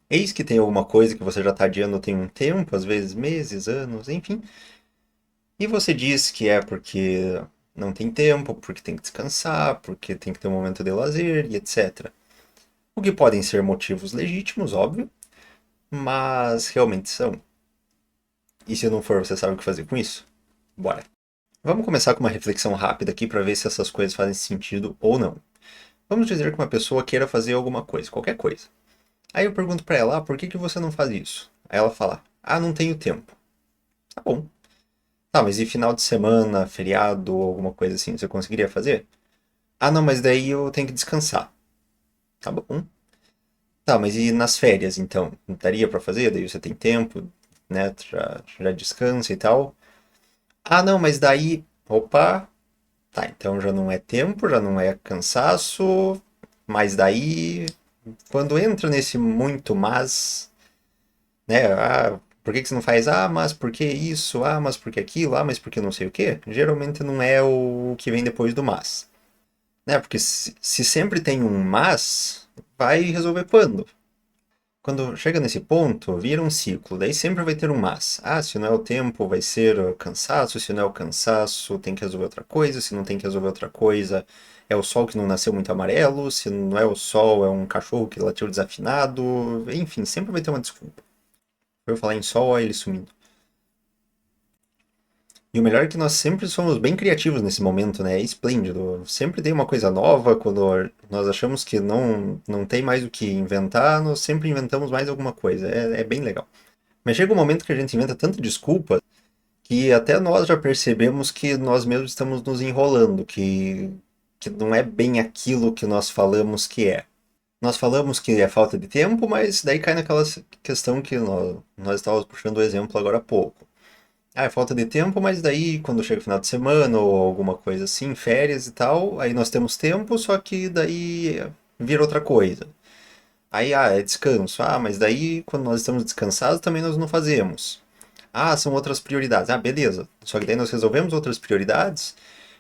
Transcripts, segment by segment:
Eis que tem alguma coisa que você já está adiando tem um tempo, às vezes meses, anos, enfim. E você diz que é porque não tem tempo, porque tem que descansar, porque tem que ter um momento de lazer e etc. O que podem ser motivos legítimos, óbvio, mas realmente são. E se não for, você sabe o que fazer com isso? Bora. Vamos começar com uma reflexão rápida aqui para ver se essas coisas fazem sentido ou não. Vamos dizer que uma pessoa queira fazer alguma coisa, qualquer coisa. Aí eu pergunto para ela, por que que você não faz isso? Aí ela fala, não tenho tempo. Tá bom. Tá, mas e final de semana, feriado ou alguma coisa assim, você conseguiria fazer? Não, mas daí eu tenho que descansar. Tá bom. Tá, mas e nas férias então? Não daria pra fazer? Daí você tem tempo, né? Já descansa e tal. Não, mas daí. Opa! Tá, então já não é tempo, já não é cansaço. Mas daí. Quando entra nesse muito mas, né? Por que que você não faz? Mas por que isso? Mas por que aquilo? Mas por que não sei o quê? Geralmente não é o que vem depois do mas. Né? Porque se sempre tem um mas, vai resolver quando? Quando chega nesse ponto, vira um ciclo, daí sempre vai ter um mas. Se não é o tempo, vai ser o cansaço, se não é o cansaço, tem que resolver outra coisa, se não tem que resolver outra coisa, é o sol que não nasceu muito amarelo, se não é o sol, é um cachorro que latiu desafinado, enfim, sempre vai ter uma desculpa. Eu falar em sol, olha ele sumindo. E o melhor é que nós sempre somos bem criativos nesse momento, né? É esplêndido. Sempre tem uma coisa nova, quando nós achamos que não tem mais o que inventar, nós sempre inventamos mais alguma coisa. É bem legal. Mas chega um momento que a gente inventa tanta desculpa que até nós já percebemos que nós mesmos estamos nos enrolando, que não é bem aquilo que nós falamos que é. Nós falamos que é falta de tempo, mas daí cai naquela questão que nós estávamos puxando o exemplo agora há pouco. É falta de tempo, mas daí quando chega o final de semana ou alguma coisa assim, férias e tal, aí nós temos tempo, só que daí vira outra coisa. Aí, é descanso. Mas daí quando nós estamos descansados também nós não fazemos. São outras prioridades. Beleza. Só que daí nós resolvemos outras prioridades,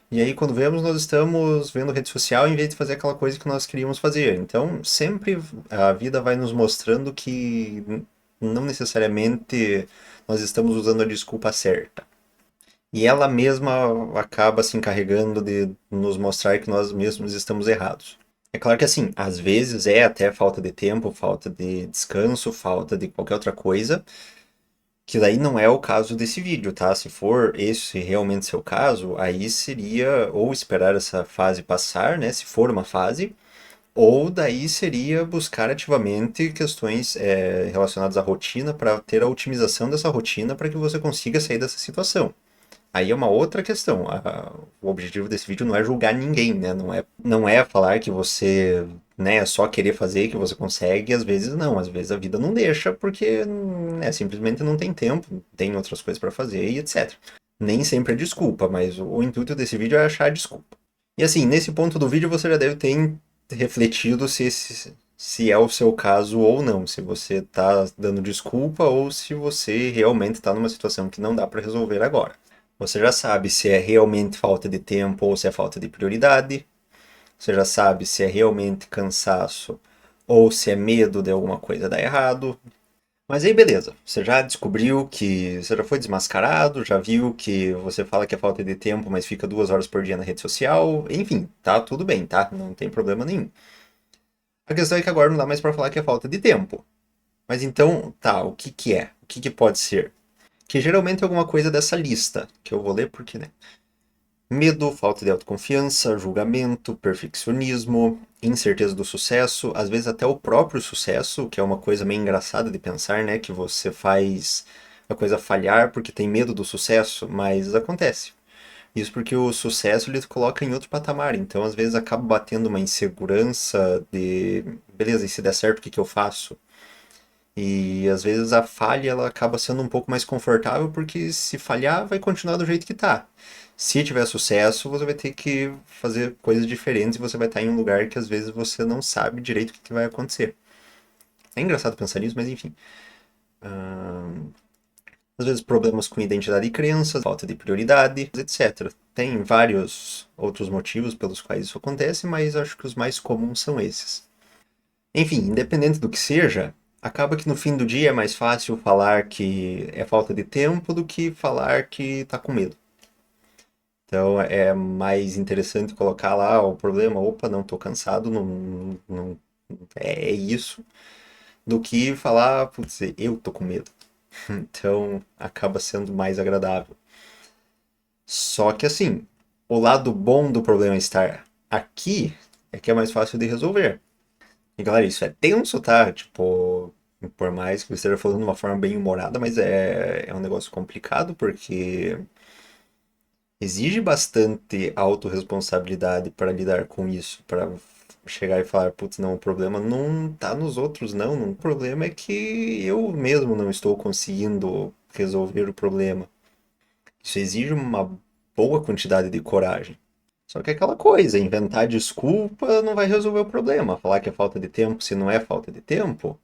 e aí quando vemos nós estamos vendo rede social em vez de fazer aquela coisa que nós queríamos fazer. Então, sempre a vida vai nos mostrando que não necessariamente nós estamos usando a desculpa certa. E ela mesma acaba se encarregando de nos mostrar que nós mesmos estamos errados. É claro que assim, às vezes é até falta de tempo, falta de descanso, falta de qualquer outra coisa, que daí não é o caso desse vídeo, tá? Se for esse realmente seu caso, aí seria ou esperar essa fase passar, né? Se for uma fase, ou daí seria buscar ativamente questões relacionadas à rotina para ter a otimização dessa rotina para que você consiga sair dessa situação. Aí é uma outra questão. O objetivo desse vídeo não é julgar ninguém, né? Não é falar que você, né, é só querer fazer que você consegue, às vezes não. Às vezes a vida não deixa porque, simplesmente não tem tempo, tem outras coisas para fazer e etc. Nem sempre é desculpa, mas o intuito desse vídeo é achar desculpa. E assim, nesse ponto do vídeo você já deve ter refletido se é o seu caso ou não, se você está dando desculpa ou se você realmente está numa situação que não dá para resolver agora. Você já sabe se é realmente falta de tempo ou se é falta de prioridade. Você já sabe se é realmente cansaço ou se é medo de alguma coisa dar errado. Mas aí beleza, você já descobriu que você já foi desmascarado, já viu que você fala que é falta de tempo, mas fica 2 horas por dia na rede social. Enfim, tá tudo bem, tá? Não tem problema nenhum. A questão é que agora não dá mais pra falar que é falta de tempo. Mas então, tá, o que que é? O que que pode ser? Que geralmente é alguma coisa dessa lista, que eu vou ler porque, né? Medo, falta de autoconfiança, julgamento, perfeccionismo, incerteza do sucesso, às vezes até o próprio sucesso, que é uma coisa meio engraçada de pensar, né? Que você faz a coisa falhar porque tem medo do sucesso, mas acontece. Isso porque o sucesso ele te coloca em outro patamar, então às vezes acaba batendo uma insegurança de, beleza, e se der certo, o que que eu faço? E às vezes a falha ela acaba sendo um pouco mais confortável porque se falhar vai continuar do jeito que tá. Se tiver sucesso, você vai ter que fazer coisas diferentes e você vai estar em um lugar que às vezes você não sabe direito o que vai acontecer. É engraçado pensar nisso, mas enfim. Às vezes problemas com identidade e crenças, falta de prioridade, etc. Tem vários outros motivos pelos quais isso acontece, mas acho que os mais comuns são esses. Enfim, independente do que seja, Acaba que no fim do dia é mais fácil falar que é falta de tempo do que falar que tá com medo. Então é mais interessante colocar lá o problema, opa, não tô cansado, não é isso, do que falar, putz, eu tô com medo. Então acaba sendo mais agradável. Só que assim, o lado bom do problema estar aqui é que é mais fácil de resolver. E galera, isso é tenso, tá? Tipo, por mais que eu esteja falando de uma forma bem humorada, mas é um negócio complicado porque exige bastante autorresponsabilidade para lidar com isso, para chegar e falar, putz, não, o problema não tá nos outros, não. O problema é que eu mesmo não estou conseguindo resolver o problema. Isso exige uma boa quantidade de coragem. Só que é aquela coisa, inventar desculpa não vai resolver o problema. Falar que é falta de tempo se não é falta de tempo,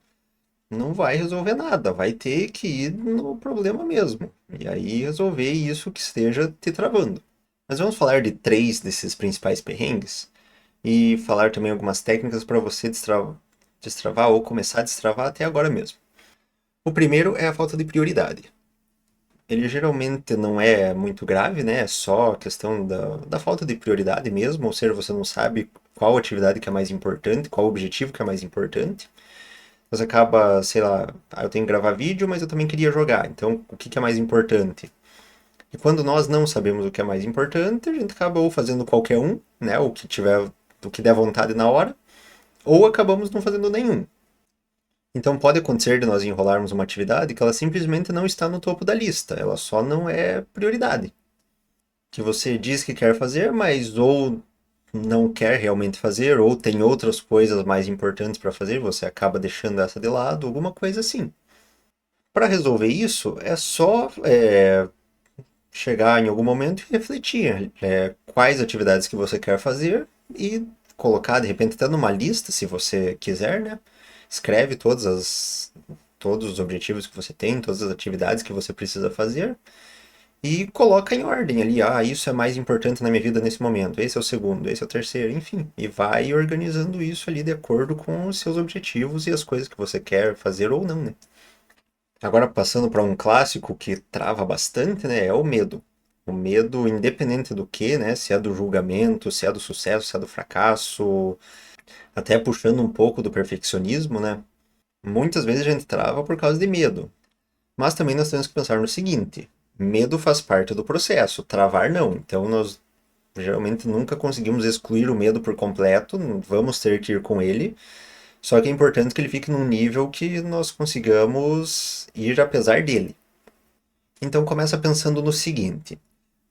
não vai resolver nada. Vai ter que ir no problema mesmo. E aí resolver isso que esteja te travando. Mas vamos falar de três desses principais perrengues e falar também algumas técnicas para você destravar ou começar a destravar até agora mesmo. O primeiro é a falta de prioridade. Ele geralmente não é muito grave, né? É só a questão da falta de prioridade mesmo, ou seja, você não sabe qual atividade que é mais importante, qual objetivo que é mais importante. Você acaba, sei lá, eu tenho que gravar vídeo, mas eu também queria jogar, então o que que é mais importante? E quando nós não sabemos o que é mais importante, a gente acaba ou fazendo qualquer um, né? O que tiver, o que der vontade na hora, ou acabamos não fazendo nenhum. Então pode acontecer de nós enrolarmos uma atividade que ela simplesmente não está no topo da lista, ela só não é prioridade. Que você diz que quer fazer, mas ou não quer realmente fazer, ou tem outras coisas mais importantes para fazer, você acaba deixando essa de lado, alguma coisa assim. Para resolver isso, é só chegar em algum momento e refletir quais atividades que você quer fazer e colocar, de repente, até numa lista, se você quiser, né? Escreve todos os objetivos que você tem, todas as atividades que você precisa fazer e coloca em ordem ali. Ah, isso é mais importante na minha vida nesse momento, esse é o segundo, esse é o terceiro, enfim. E vai organizando isso ali de acordo com os seus objetivos e as coisas que você quer fazer ou não, né? Agora, passando para um clássico que trava bastante, né, é o medo. O medo, independente do que, né, se é do julgamento, se é do sucesso, se é do fracasso, até puxando um pouco do perfeccionismo, né? Muitas vezes a gente trava por causa de medo. Mas também nós temos que pensar no seguinte: medo faz parte do processo, travar não. Então nós geralmente nunca conseguimos excluir o medo por completo, vamos ter que ir com ele. Só que é importante que ele fique num nível que nós consigamos ir apesar dele. Então começa pensando no seguinte: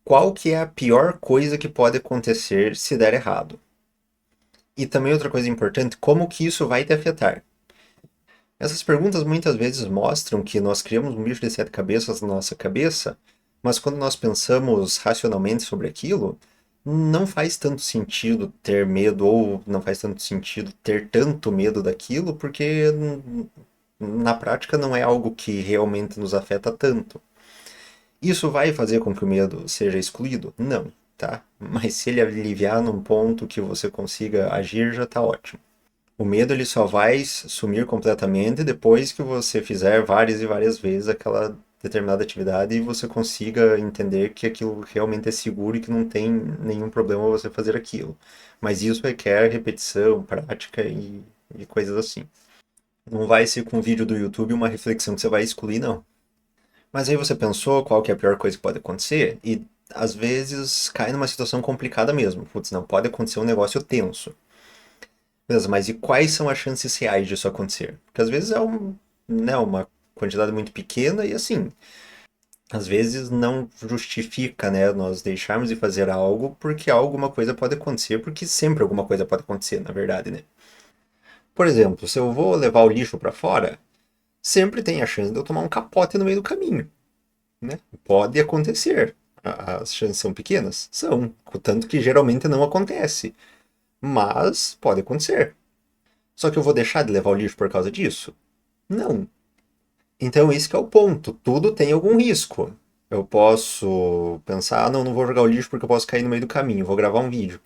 qual que é a pior coisa que pode acontecer se der errado? E também outra coisa importante, como que isso vai te afetar? Essas perguntas muitas vezes mostram que nós criamos um bicho de sete cabeças na nossa cabeça, mas quando nós pensamos racionalmente sobre aquilo, não faz tanto sentido ter medo ou não faz tanto sentido ter tanto medo daquilo, porque na prática não é algo que realmente nos afeta tanto. Isso vai fazer com que o medo seja excluído? Não, tá? Mas se ele aliviar num ponto que você consiga agir, já tá ótimo. O medo ele só vai sumir completamente depois que você fizer várias e várias vezes aquela determinada atividade e você consiga entender que aquilo realmente é seguro e que não tem nenhum problema você fazer aquilo. Mas isso requer repetição, prática e coisas assim. Não vai ser com um vídeo do YouTube uma reflexão que você vai excluir, não. Mas aí você pensou qual que é a pior coisa que pode acontecer e às vezes cai numa situação complicada mesmo. Putz, não pode acontecer um negócio tenso. Beleza, mas e quais são as chances reais disso acontecer? Porque às vezes né, uma quantidade muito pequena e assim, às vezes não justifica, né, nós deixarmos de fazer algo porque alguma coisa pode acontecer, porque sempre alguma coisa pode acontecer, na verdade, né? Por exemplo, se eu vou levar o lixo para fora, sempre tem a chance de eu tomar um capote no meio do caminho, né? Pode acontecer. As chances são pequenas? São, tanto que geralmente não acontece, mas pode acontecer. Só que eu vou deixar de levar o lixo por causa disso? Não. Então, esse que é o ponto. Tudo tem algum risco. Eu posso pensar, ah, não, não vou jogar o lixo porque eu posso cair no meio do caminho, vou gravar um vídeo.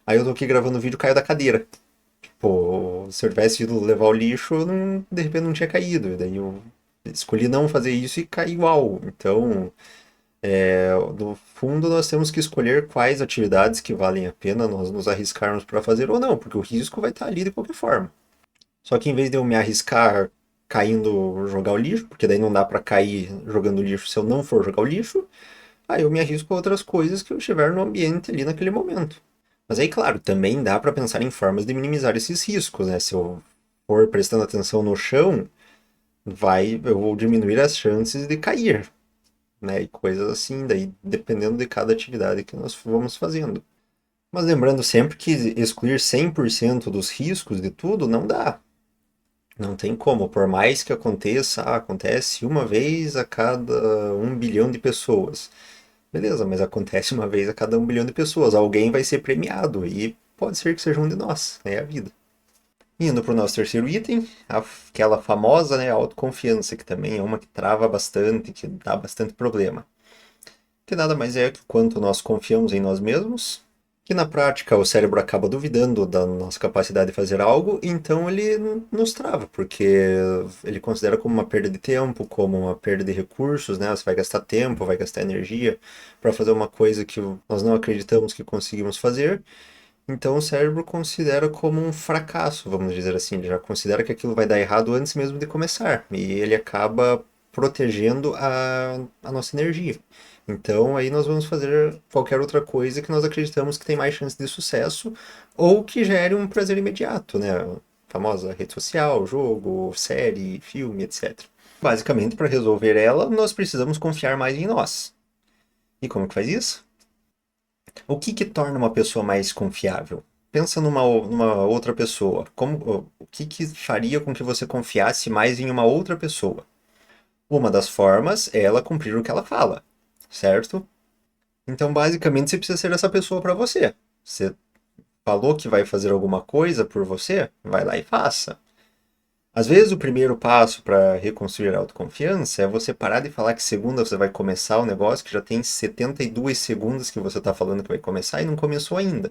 Aí eu tô aqui gravando o vídeo e caio da cadeira. Pô, se eu tivesse ido levar o lixo, eu não, de repente não tinha caído. E daí eu escolhi não fazer isso e caí igual. Então, no fundo, nós temos que escolher quais atividades que valem a pena nós nos arriscarmos para fazer ou não, porque o risco vai estar ali de qualquer forma. Só que em vez de eu me arriscar caindo jogar o lixo, porque daí não dá para cair jogando lixo se eu não for jogar o lixo, aí eu me arrisco a outras coisas que eu estiver no ambiente ali naquele momento. Mas aí, claro, também dá para pensar em formas de minimizar esses riscos, né? Se eu for prestando atenção no chão, eu vou diminuir as chances de cair, né? E coisas assim, daí dependendo de cada atividade que nós vamos fazendo. Mas lembrando sempre que excluir 100% dos riscos de tudo não dá. Não tem como, por mais que aconteça, acontece uma vez a cada 1 bilhão de pessoas. Beleza, mas acontece uma vez a cada 1 bilhão de pessoas. Alguém vai ser premiado e pode ser que seja um de nós, é a vida. Indo para o nosso terceiro item, aquela famosa, né, autoconfiança, que também é uma que trava bastante, que dá bastante problema. Que nada mais é que quanto nós confiamos em nós mesmos, que na prática o cérebro acaba duvidando da nossa capacidade de fazer algo, então ele nos trava, porque ele considera como uma perda de tempo, como uma perda de recursos, né? Você vai gastar tempo, vai gastar energia para fazer uma coisa que nós não acreditamos que conseguimos fazer. Então o cérebro considera como um fracasso, vamos dizer assim, ele já considera que aquilo vai dar errado antes mesmo de começar, e ele acaba protegendo a nossa energia. Então aí nós vamos fazer qualquer outra coisa que nós acreditamos que tem mais chance de sucesso ou que gere um prazer imediato, né? A famosa rede social, jogo, série, filme, etc. Basicamente, para resolver ela, nós precisamos confiar mais em nós. E como que faz isso? O que que torna uma pessoa mais confiável? Pensa numa outra pessoa. O que que faria com que você confiasse mais em uma outra pessoa? Uma das formas é ela cumprir o que ela fala, certo? Então, basicamente, você precisa ser essa pessoa para você. Você falou que vai fazer alguma coisa por você, vai lá e faça. Às vezes, o primeiro passo para reconstruir a autoconfiança é você parar de falar que segunda você vai começar o negócio, que já tem 72 segundos que você está falando que vai começar e não começou ainda.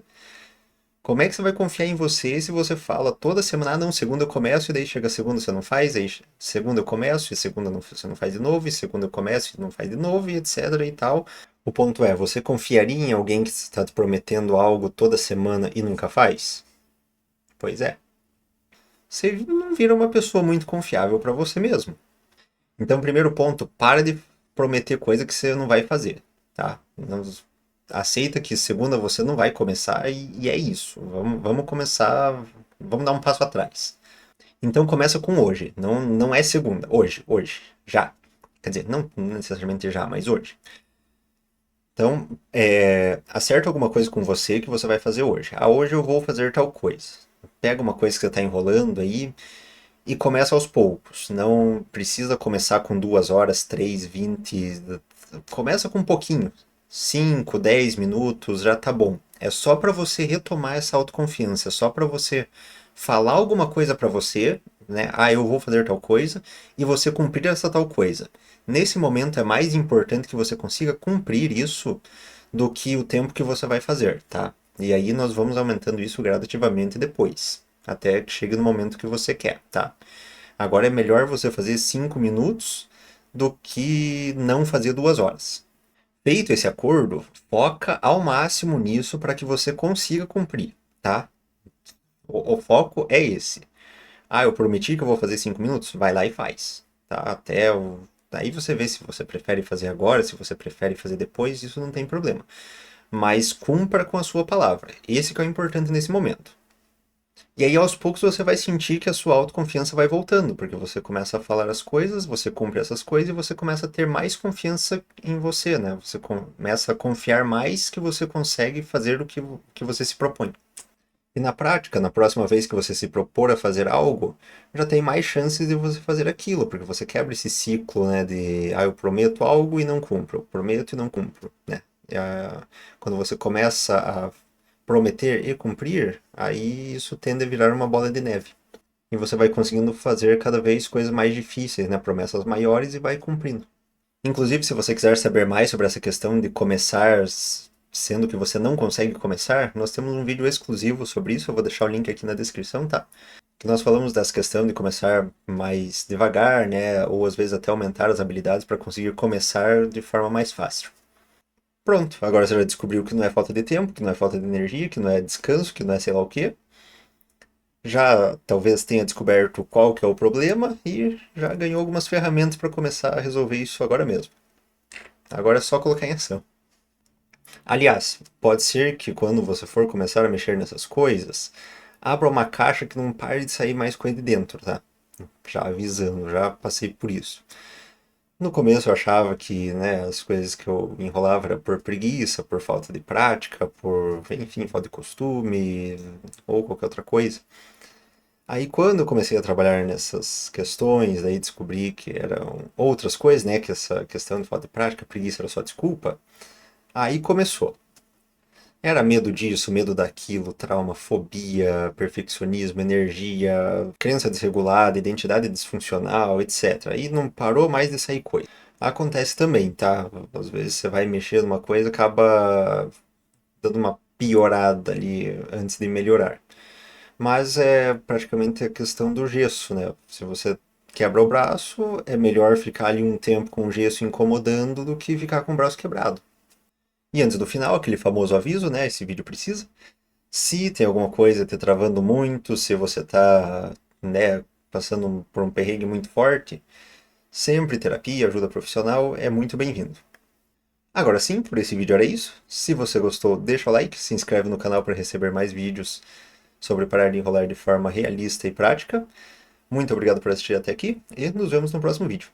Como é que você vai confiar em você se você fala toda semana, ah, não, segunda eu começo, e daí chega segunda você não faz, aí segunda eu começo, e segunda você não faz de novo, e segunda eu começo e não faz de novo, e etc e tal. O ponto é, você confiaria em alguém que está te prometendo algo toda semana e nunca faz? Pois é. Você não vira uma pessoa muito confiável para você mesmo. Então, primeiro ponto, para de prometer coisa que você não vai fazer, tá? Não, aceita que segunda você não vai começar e é isso. Vamos começar, vamos dar um passo atrás. Então começa com hoje, não é segunda, hoje, já. Quer dizer, não necessariamente já, mas hoje. Então, acerta alguma coisa com você que você vai fazer hoje. Ah, hoje eu vou fazer tal coisa. Pega uma coisa que você está enrolando aí e começa aos poucos. Não precisa começar com 2 horas, 3, 20. Começa com um pouquinho. 5, 10 minutos já tá bom. É só para você retomar essa autoconfiança, é só para você falar alguma coisa para você, né? Ah, eu vou fazer tal coisa e você cumprir essa tal coisa. Nesse momento é mais importante que você consiga cumprir isso do que o tempo que você vai fazer, tá? E aí nós vamos aumentando isso gradativamente depois, até que chegue no momento que você quer, tá? Agora é melhor você fazer 5 minutos do que não fazer 2 horas. Feito esse acordo, foca ao máximo nisso para que você consiga cumprir, tá? O foco é esse. Ah, eu prometi que eu vou fazer 5 minutos? Vai lá e faz, tá? Aí você vê se você prefere fazer agora, se você prefere fazer depois, isso não tem problema. Mas cumpra com a sua palavra. Esse que é o importante nesse momento. E aí, aos poucos, você vai sentir que a sua autoconfiança vai voltando, porque você começa a falar as coisas, você cumpre essas coisas e você começa a ter mais confiança em você, né? Você começa a confiar mais que você consegue fazer o que você se propõe. E na prática, na próxima vez que você se propor a fazer algo, já tem mais chances de você fazer aquilo, porque você quebra esse ciclo, né, de, ah, eu prometo algo e não cumpro, eu prometo e não cumpro, né? Quando você começa a prometer e cumprir, aí isso tende a virar uma bola de neve. E você vai conseguindo fazer cada vez coisas mais difíceis, né, promessas maiores e vai cumprindo. Inclusive, se você quiser saber mais sobre essa questão de começar sendo que você não consegue começar, nós temos um vídeo exclusivo sobre isso, eu vou deixar o link aqui na descrição, tá? que nós falamos dessa questão de começar mais devagar, né? Ou às vezes até aumentar as habilidades para conseguir começar de forma mais fácil. Pronto, agora você já descobriu que não é falta de tempo, que não é falta de energia, que não é descanso, que não é sei lá o quê. Já talvez tenha descoberto qual que é o problema e já ganhou algumas ferramentas para começar a resolver isso agora mesmo. Agora é só colocar em ação. Aliás, pode ser que quando você for começar a mexer nessas coisas, abra uma caixa que não pare de sair mais coisa de dentro, tá? Já avisando, já passei por isso. No começo eu achava que, né, as coisas que eu enrolava era por preguiça, por falta de prática, por, enfim, falta de costume ou qualquer outra coisa. Aí quando eu comecei a trabalhar nessas questões, daí descobri que eram outras coisas, né, que essa questão de falta de prática, preguiça era só desculpa. Aí começou. Era medo disso, medo daquilo, trauma, fobia, perfeccionismo, energia, crença desregulada, identidade disfuncional, etc. E não parou mais de sair coisa. Acontece também, tá? Às vezes você vai mexer numa coisa, acaba dando uma piorada ali antes de melhorar. Mas é praticamente a questão do gesso, né? Se você quebra o braço, é melhor ficar ali um tempo com o gesso incomodando do que ficar com o braço quebrado. E antes do final, aquele famoso aviso, né? Esse vídeo precisa. Se tem alguma coisa te travando muito, se você tá, né, passando por um perrengue muito forte, sempre terapia, ajuda profissional é muito bem-vindo. Agora sim, por esse vídeo era isso. Se você gostou, deixa o like, se inscreve no canal para receber mais vídeos sobre parar de enrolar de forma realista e prática. Muito obrigado por assistir até aqui e nos vemos no próximo vídeo.